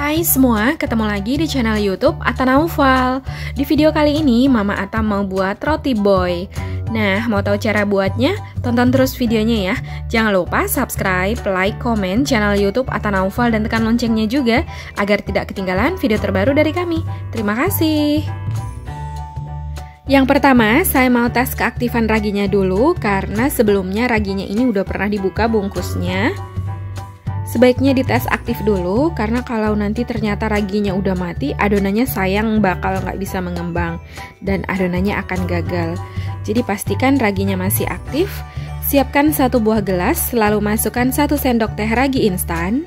Hai semua, ketemu lagi di channel YouTube Atta Naufal. Di video kali ini Mama Atta mau buat roti boy. Nah, mau tahu cara buatnya? Tonton terus videonya ya. Jangan lupa subscribe, like, komen channel YouTube Atta Naufal dan tekan loncengnya juga agar tidak ketinggalan video terbaru dari kami. Terima kasih. Yang pertama, saya mau tes keaktifan raginya dulu karena sebelumnya raginya ini udah pernah dibuka bungkusnya. Sebaiknya dites aktif dulu karena kalau nanti ternyata raginya udah mati, adonannya sayang bakal nggak bisa mengembang dan adonannya akan gagal. Jadi pastikan raginya masih aktif. Siapkan 1 buah gelas, lalu masukkan 1 sendok teh ragi instan.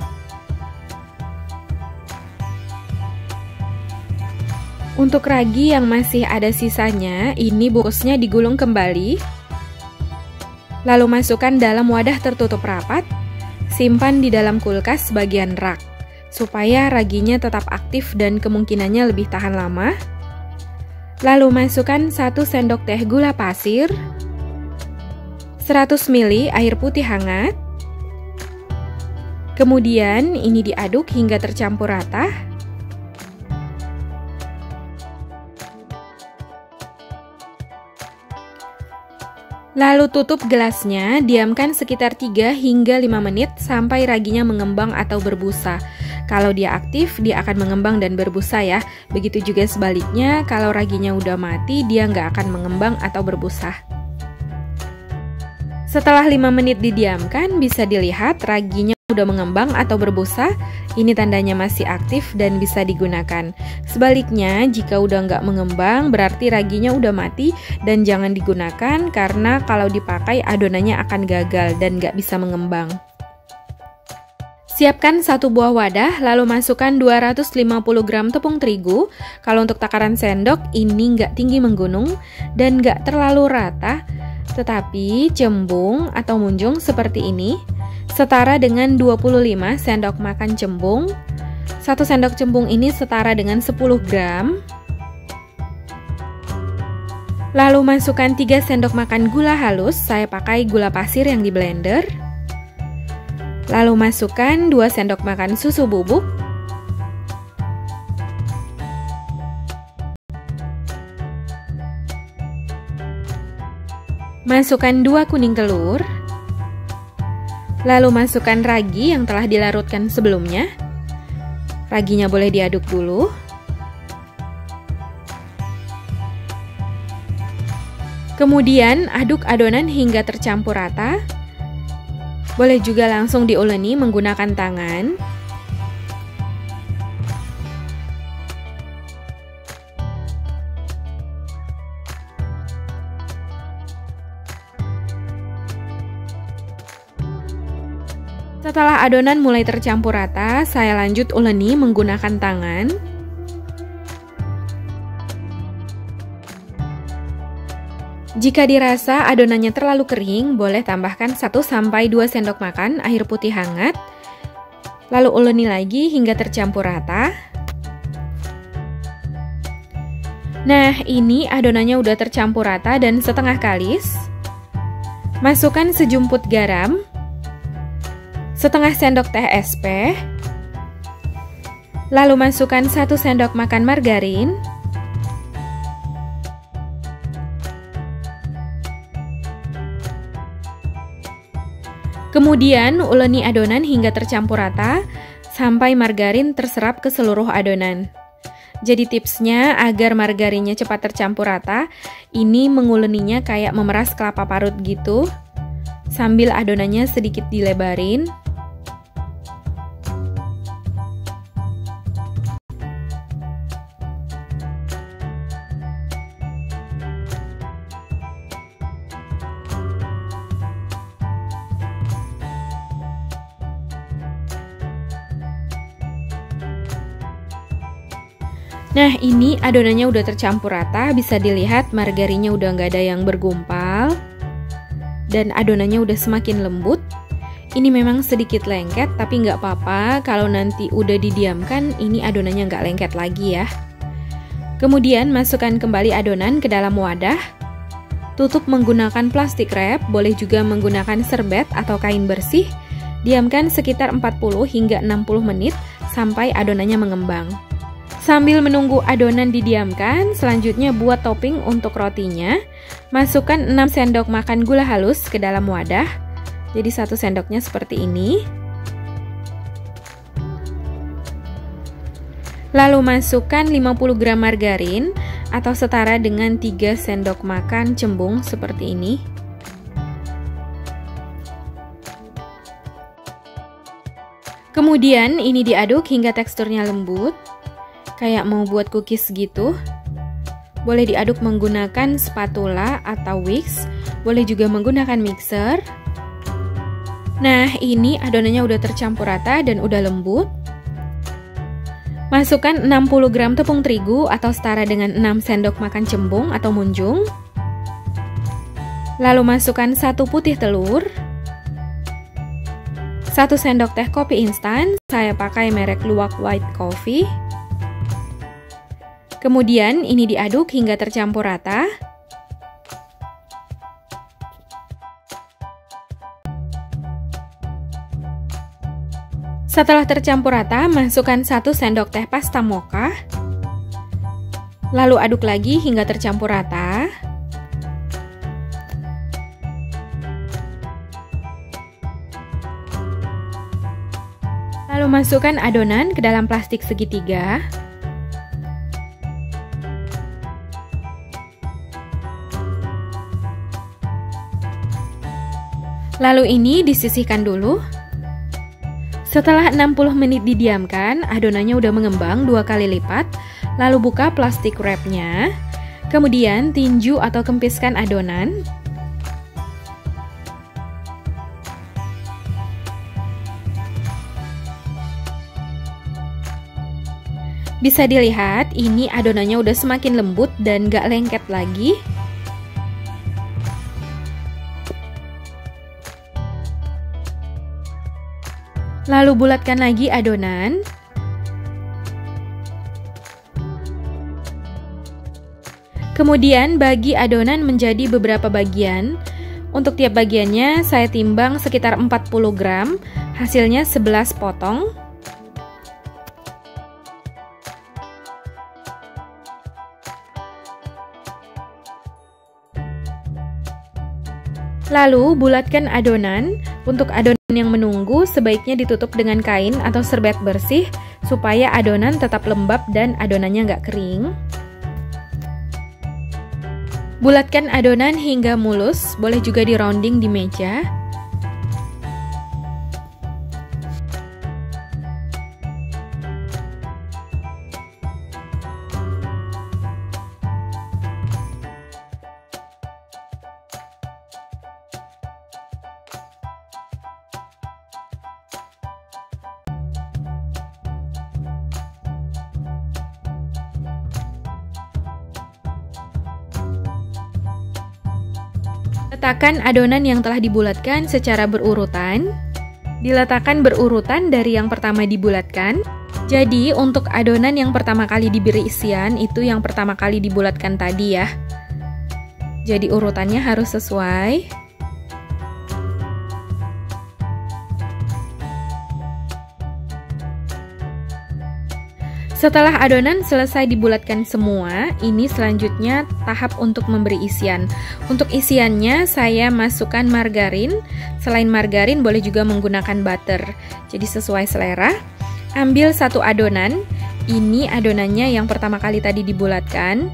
Untuk ragi yang masih ada sisanya, ini bungkusnya digulung kembali. Lalu masukkan dalam wadah tertutup rapat. Simpan di dalam kulkas bagian rak, supaya raginya tetap aktif dan kemungkinannya lebih tahan lama. Lalu masukkan 1 sendok teh gula pasir, 100 ml air putih hangat. Kemudian ini diaduk hingga tercampur rata. Lalu tutup gelasnya, diamkan sekitar 3 hingga 5 menit sampai raginya mengembang atau berbusa. Kalau dia aktif, dia akan mengembang dan berbusa ya. Begitu juga sebaliknya, kalau raginya udah mati, dia nggak akan mengembang atau berbusa. Setelah 5 menit didiamkan, bisa dilihat raginya udah mengembang atau berbusa. Ini tandanya masih aktif dan bisa digunakan. Sebaliknya, jika udah nggak mengembang, berarti raginya udah mati dan jangan digunakan karena kalau dipakai adonannya akan gagal dan nggak bisa mengembang. Siapkan 1 buah wadah, lalu masukkan 250 gram tepung terigu. Kalau untuk takaran sendok, ini nggak tinggi menggunung dan nggak terlalu rata, tetapi cembung atau munjung seperti ini. Setara dengan 25 sendok makan cembung. 1 sendok cembung ini setara dengan 10 gram. Lalu masukkan 3 sendok makan gula halus, saya pakai gula pasir yang di blender. Lalu masukkan 2 sendok makan susu bubuk. Masukkan 2 kuning telur. Lalu masukkan ragi yang telah dilarutkan sebelumnya. Raginya boleh diaduk dulu. Kemudian aduk adonan hingga tercampur rata. Boleh juga langsung diuleni menggunakan tangan. Setelah adonan mulai tercampur rata, saya lanjut uleni menggunakan tangan. Jika dirasa adonannya terlalu kering, boleh tambahkan 1-2 sendok makan air putih hangat. Lalu uleni lagi hingga tercampur rata. Nah, ini adonannya udah tercampur rata dan setengah kalis. Masukkan sejumput garam, setengah sendok teh SP, lalu masukkan 1 sendok makan margarin, kemudian uleni adonan hingga tercampur rata sampai margarin terserap ke seluruh adonan. Jadi tipsnya agar margarinnya cepat tercampur rata, ini menguleninya kayak memeras kelapa parut gitu, sambil adonannya sedikit dilebarin. Nah, ini adonannya udah tercampur rata, bisa dilihat margarinnya udah nggak ada yang bergumpal dan adonannya udah semakin lembut. Ini memang sedikit lengket, tapi nggak apa-apa kalau nanti udah didiamkan, ini adonannya nggak lengket lagi ya. Kemudian masukkan kembali adonan ke dalam wadah. Tutup menggunakan plastik wrap, boleh juga menggunakan serbet atau kain bersih. Diamkan sekitar 40 hingga 60 menit sampai adonannya mengembang. Sambil menunggu adonan didiamkan, selanjutnya buat topping untuk rotinya. Masukkan 6 sendok makan gula halus ke dalam wadah. Jadi 1 sendoknya seperti ini. Lalu masukkan 50 gram margarin atau setara dengan 3 sendok makan cembung seperti ini. Kemudian ini diaduk hingga teksturnya lembut, kayak mau buat cookies gitu. Boleh diaduk menggunakan spatula atau whisk, boleh juga menggunakan mixer. Nah, ini adonannya udah tercampur rata dan udah lembut. Masukkan 60 gram tepung terigu atau setara dengan 6 sendok makan cembung atau munjung. Lalu masukkan 1 putih telur, 1 sendok teh kopi instan, saya pakai merek Luwak White Coffee. Kemudian ini diaduk hingga tercampur rata. Setelah tercampur rata, masukkan 1 sendok teh pasta mocha. Lalu aduk lagi hingga tercampur rata. Lalu masukkan adonan ke dalam plastik segitiga. Lalu ini disisihkan dulu. Setelah 60 menit didiamkan, adonannya udah mengembang 2 kali lipat. Lalu buka plastik wrapnya. Kemudian tinju atau kempiskan adonan. Bisa dilihat, ini adonannya udah semakin lembut dan gak lengket lagi. Lalu bulatkan lagi adonan. Kemudian bagi adonan menjadi beberapa bagian. Untuk tiap bagiannya saya timbang sekitar 40 gram, hasilnya 11 potong. Lalu bulatkan adonan. Untuk adonan yang menunggu sebaiknya ditutup dengan kain atau serbet bersih supaya adonan tetap lembab dan adonannya nggak kering. Bulatkan adonan hingga mulus, boleh juga di rounding di meja. Letakkan adonan yang telah dibulatkan secara berurutan. Diletakkan berurutan dari yang pertama dibulatkan. Jadi untuk adonan yang pertama kali diberi isian itu yang pertama kali dibulatkan tadi ya. Jadi urutannya harus sesuai. Setelah adonan selesai dibulatkan semua, ini selanjutnya tahap untuk memberi isian. Untuk isiannya saya masukkan margarin. Selain margarin boleh juga menggunakan butter. Jadi sesuai selera. Ambil 1 adonan. Ini adonannya yang pertama kali tadi dibulatkan.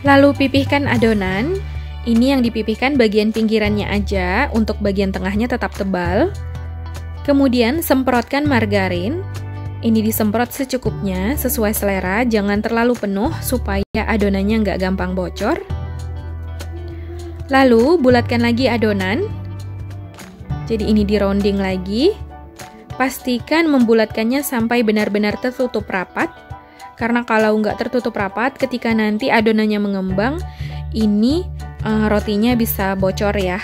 Lalu pipihkan adonan. Ini yang dipipihkan bagian pinggirannya aja, untuk bagian tengahnya tetap tebal. Kemudian semprotkan margarin. Ini disemprot secukupnya, sesuai selera, jangan terlalu penuh supaya adonannya nggak gampang bocor. Lalu bulatkan lagi adonan. Jadi ini di rounding lagi. Pastikan membulatkannya sampai benar-benar tertutup rapat. Karena kalau nggak tertutup rapat, ketika nanti adonannya mengembang, ini rotinya bisa bocor ya.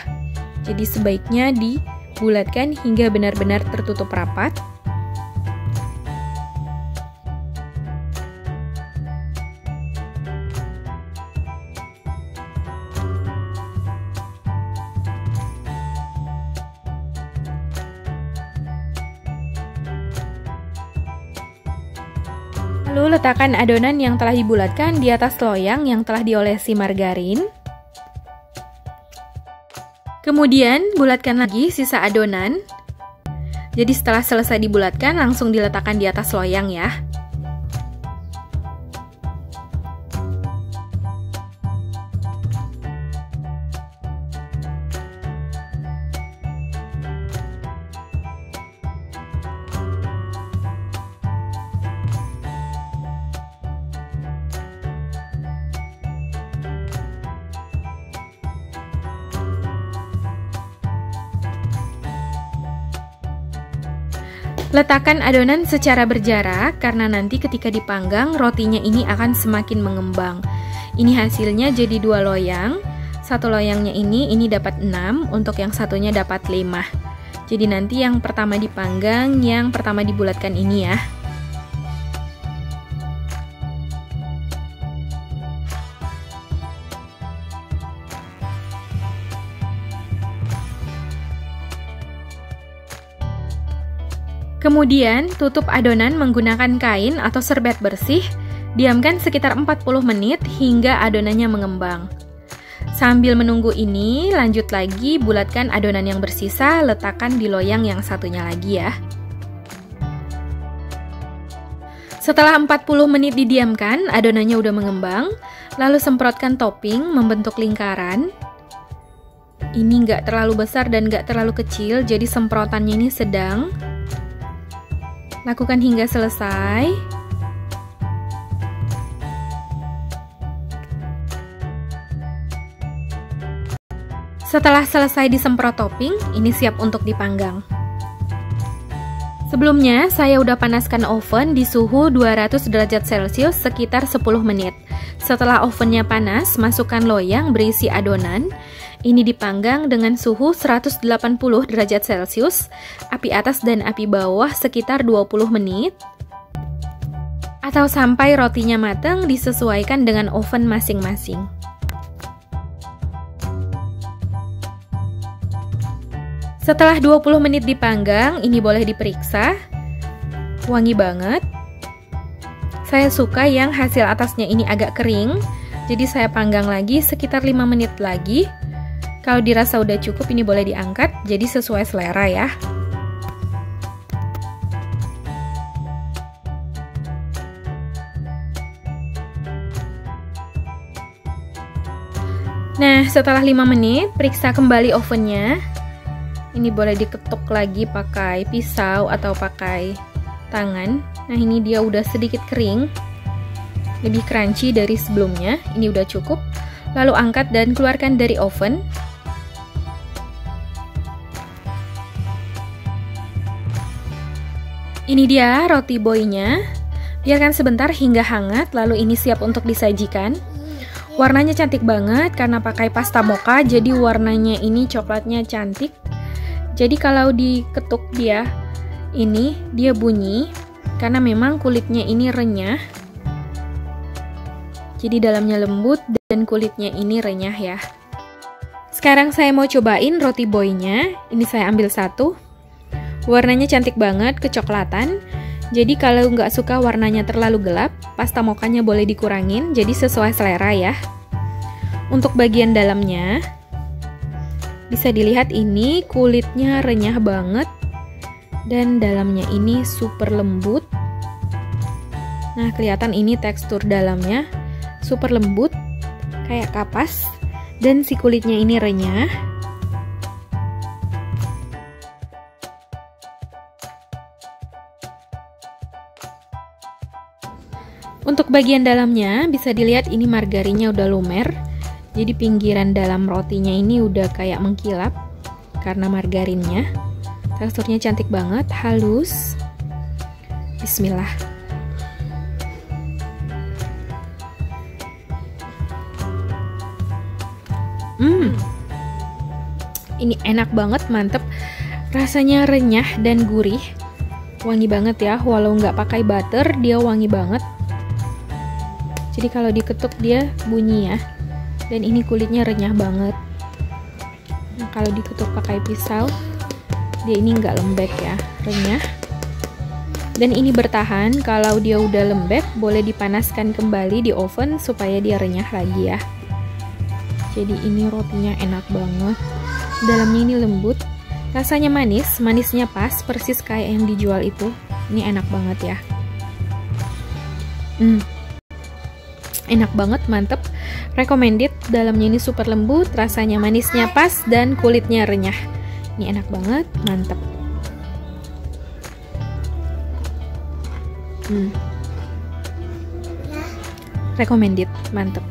Jadi sebaiknya dibulatkan hingga benar-benar tertutup rapat. Lalu letakkan adonan yang telah dibulatkan di atas loyang yang telah diolesi margarin. Kemudian bulatkan lagi sisa adonan. Jadi setelah selesai dibulatkan langsung diletakkan di atas loyang ya. Letakkan adonan secara berjarak karena nanti ketika dipanggang rotinya ini akan semakin mengembang. Ini hasilnya jadi 2 loyang. Satu loyangnya ini dapat 6, untuk yang satunya dapat 5. Jadi nanti yang pertama dipanggang, yang pertama dibulatkan ini ya. Kemudian, tutup adonan menggunakan kain atau serbet bersih, diamkan sekitar 40 menit hingga adonannya mengembang. Sambil menunggu ini, lanjut lagi bulatkan adonan yang bersisa, letakkan di loyang yang satunya lagi ya. Setelah 40 menit didiamkan, adonannya udah mengembang, lalu semprotkan topping membentuk lingkaran. Ini nggak terlalu besar dan nggak terlalu kecil, jadi semprotannya ini sedang. Lakukan hingga selesai. Setelah selesai disemprot topping, ini siap untuk dipanggang. Sebelumnya, saya udah panaskan oven di suhu 200 derajat Celcius sekitar 10 menit. Setelah ovennya panas, masukkan loyang berisi adonan. Ini dipanggang dengan suhu 180 derajat Celcius, api atas dan api bawah sekitar 20 menit. Atau sampai rotinya matang, disesuaikan dengan oven masing-masing. Setelah 20 menit dipanggang, ini boleh diperiksa. Wangi banget. Saya suka yang hasil atasnya ini agak kering, jadi saya panggang lagi sekitar 5 menit lagi. Kalau dirasa udah cukup, ini boleh diangkat, jadi sesuai selera ya. Nah, setelah 5 menit, periksa kembali ovennya. Ini boleh diketuk lagi pakai pisau atau pakai tangan. Nah, ini dia udah sedikit kering, lebih crunchy dari sebelumnya. Ini udah cukup. Lalu angkat dan keluarkan dari oven. Ini dia roti boynya. Biarkan sebentar hingga hangat, lalu ini siap untuk disajikan. Warnanya cantik banget karena pakai pasta mocha, jadi warnanya ini coklatnya cantik. Jadi kalau diketuk dia bunyi karena memang kulitnya ini renyah. Jadi dalamnya lembut dan kulitnya ini renyah ya. Sekarang saya mau cobain roti boynya. Ini saya ambil satu. Warnanya cantik banget, kecoklatan. Jadi kalau nggak suka warnanya terlalu gelap, pasta mochanya boleh dikurangin, jadi sesuai selera ya. Untuk bagian dalamnya, bisa dilihat ini kulitnya renyah banget. Dan dalamnya ini super lembut. Nah, kelihatan ini tekstur dalamnya super lembut, kayak kapas. Dan si kulitnya ini renyah. Untuk bagian dalamnya bisa dilihat ini margarinnya udah lumer. Jadi pinggiran dalam rotinya ini udah kayak mengkilap karena margarinnya. Teksturnya cantik banget, halus. Bismillah. Ini enak banget, mantep. Rasanya renyah dan gurih. Wangi banget ya, walau nggak pakai butter, dia wangi banget. Jadi kalau diketuk dia bunyi ya. Dan ini kulitnya renyah banget. Nah, kalau diketuk pakai pisau, dia ini nggak lembek ya, renyah. Dan ini bertahan, kalau dia udah lembek boleh dipanaskan kembali di oven supaya dia renyah lagi ya. Jadi ini rotinya enak banget. Dalamnya ini lembut. Rasanya manis, manisnya pas persis kayak yang dijual itu. Ini enak banget ya. Enak banget, mantep. Recommended. Dalamnya ini super lembut, rasanya manisnya pas dan kulitnya renyah. Ini enak banget, mantep. Recommended, mantep.